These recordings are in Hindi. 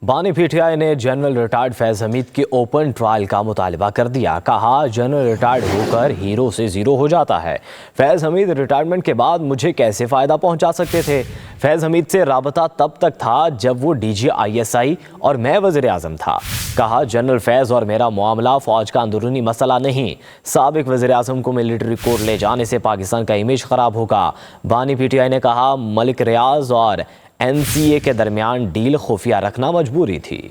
बानी पीटीआई ने जनरल रिटायर्ड फैज हमीद के ओपन ट्रायल का मुतालबा कर दिया। कहा, जनरल रिटायर्ड होकर हीरो से जीरो हो जाता है। फैज हमीद रिटायरमेंट के बाद मुझे कैसे फ़ायदा पहुंचा सकते थे। फैज हमीद से राबता तब तक था जब वो डीजी ISI और मैं वज़ीर आज़म था। कहा, जनरल फैज़ और मेरा मामला फ़ौज का अंदरूनी मसला नहीं। साबिक वज़ीर आज़म को मिलिट्री कोर्ट ले जाने से पाकिस्तान का इमेज ख़राब होगा। बानी पीटीआई ने कहा, मलिक रियाज और NCA के दरमियान डील खुफिया रखना मजबूरी थी।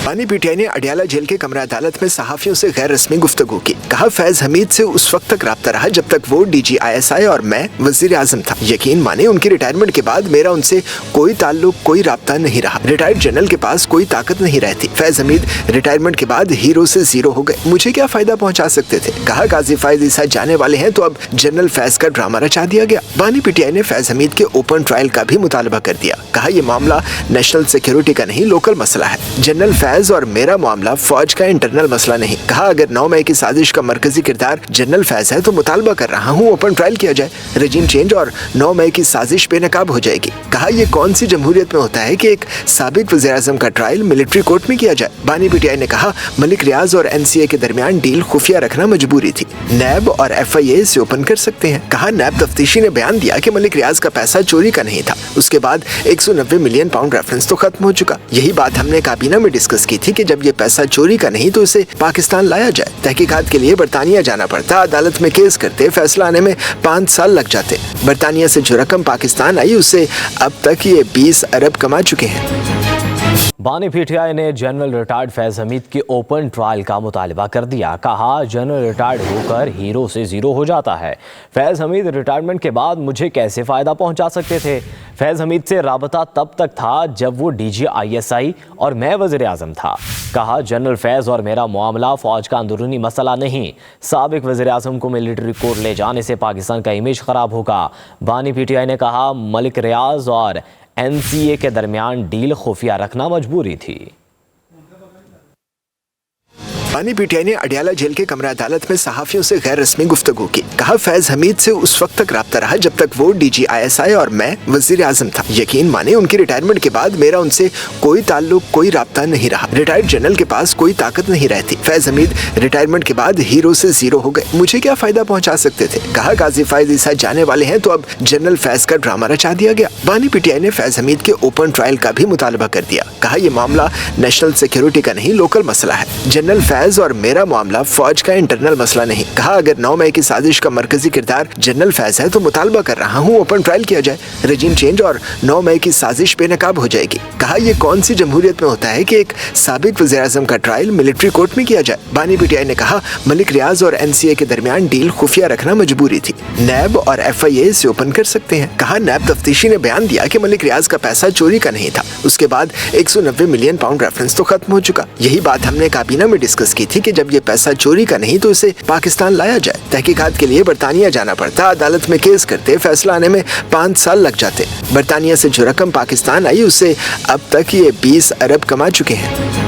बानी पीटीआई ने अडियाला जेल के कमरा अदालत में सहाफियों से गैर रस्मी गुफ्तगू की। कहा, फैज हमीद से उस वक्त तक राब्ता रहा जब तक वो डीजी ISI और मैं वजीर आजम था। यकीन माने उनकी रिटायरमेंट के बाद मेरा उनसे कोई ताल्लुक, कोई राब्ता नहीं रहा। रिटायर्ड जनरल के पास कोई ताकत नहीं रहती। फैज हमीद रिटायरमेंट के बाद हीरो से जीरो हो गए। मुझे क्या फायदा पहुंचा सकते थे। कहा, गाजी फैज ईसा जाने वाले हैं तो अब जनरल फैज का ड्रामा रचा दिया गया। बानी पीटीआई ने फैज हमीद के ओपन ट्रायल का भी मुतालबा कर दिया। कहा, यह मामला नेशनल सिक्योरिटी का नहीं, लोकल मसला है। जनरल फैज और मेरा मामला फौज का इंटरनल मसला नहीं। कहा, अगर 9 मई की साजिश का मरकजी किरदार जनरल फैज है तो मुतालबा कर रहा हूँ ओपन ट्रायल किया जाए। रजीम चेंज और 9 मई की साजिश बेनकाब हो जाएगी। कहा, यह कौन सी जमहूरियत में होता है कि एक साबिक वज़ीर आज़म का ट्रायल मिलिट्री कोर्ट में किया जाए। बानी पीटीआई ने कहा, मलिक रियाज और NCA के दरमियान डील खुफिया रखना मजबूरी थी। नैब और FIA इसे ओपन कर सकते हैं। कहा, नैब तफ्तीशी ने बयान दिया कि मलिक रियाज का पैसा चोरी का नहीं था। उसके बाद 190 मिलियन पाउंड रेफरेंस तो खत्म हो चुका। यही बात हमने काबीना में डिस्कस की थी कि जब ये पैसा चोरी का नहीं तो इसे पाकिस्तान लाया जाए। तहकीकात के लिए बरतानिया जाना पड़ता, अदालत में केस करते, फैसला आने में 5 साल लग जाते। बरतानिया से जो रकम पाकिस्तान आई उससे अब तक ये 20 अरब कमा चुके हैं। बानी पीटीआई ने जनरल रिटायर्ड फैज हमीद के ओपन ट्रायल का मुतालबा कर दिया। कहा, जनरल रिटायर्ड होकर हीरो से जीरो हो जाता है। फैज हमीद रिटायरमेंट के बाद मुझे कैसे फ़ायदा पहुंचा सकते थे। फैज हमीद से राबता तब तक था जब वो डीजी ISI और मैं वज़ीर आज़म था। कहा, जनरल फैज़ और मेरा मामला फ़ौज का अंदरूनी मसला नहीं। साबिक वज़ीर आज़म को मिलिट्री कोर्ट ले जाने से पाकिस्तान का इमेज ख़राब होगा। बानी पीटीआई ने कहा, मलिक रियाज और NCA के दरमियान डील खुफिया रखना मजबूरी थी। बानी पीटीआई ने अडियाला जेल के कमरा अदालत में सहाफियों से गैर रस्मी गुफ्तगू की। कहा, फैज हमीद से उस वक्त तक राब्ता रहा जब तक वो डीजी ISI और मैं वजीर आजम था। यकीन माने उनकी रिटायरमेंट के बाद मेरा उनसे कोई ताल्लुक, कोई राब्ता नहीं रहा। रिटायर्ड जनरल के पास कोई ताकत नहीं रहती। फैज हमीद रिटायरमेंट के बाद हीरो से जीरो हो गए। मुझे क्या फायदा पहुंचा सकते थे। कहा, गाजी फैज ईसा जाने वाले हैं तो अब जनरल फैज का ड्रामा रचा दिया गया। बानी पीटीआई ने फैज हमीद के ओपन ट्रायल का भी मुतालबा कर दिया। कहा, यह मामला नेशनल सिक्योरिटी का नहीं, लोकल मसला है। जनरल फैज और मेरा मामला फौज का इंटरनल मसला नहीं। कहा, अगर 9 मई की साजिश का मरकजी किरदार जनरल फैज है तो मुतालबा कर रहा हूँ ओपन ट्रायल किया जाए। रजीम चेंज और 9 मई की साजिश बेनकाब हो जाएगी। कहा, यह कौन सी जमहूरियत में होता है कि एक साबिक वज़ीर आज़म का ट्रायल मिलिट्री कोर्ट में किया जाए। बानी पीटीआई ने कहा, मलिक रियाज और NCA के दरमियान डील खुफिया रखना मजबूरी थी। नैब और FIA इसे ओपन कर सकते हैं। कहा, नैब तफ्तीशी ने बयान दिया कि मलिक रियाज का पैसा चोरी का नहीं था। उसके बाद 190 मिलियन पाउंड रेफरेंस तो खत्म हो चुका। यही बात हमने काबीना में डिस्कस की थी कि जब ये पैसा चोरी का नहीं तो इसे पाकिस्तान लाया जाए। तहकीकात के लिए बरतानिया जाना पड़ता, अदालत में केस करते, फैसला आने में 5 साल लग जाते। बरतानिया से जो रकम पाकिस्तान आई उससे अब तक ये 20 अरब कमा चुके हैं।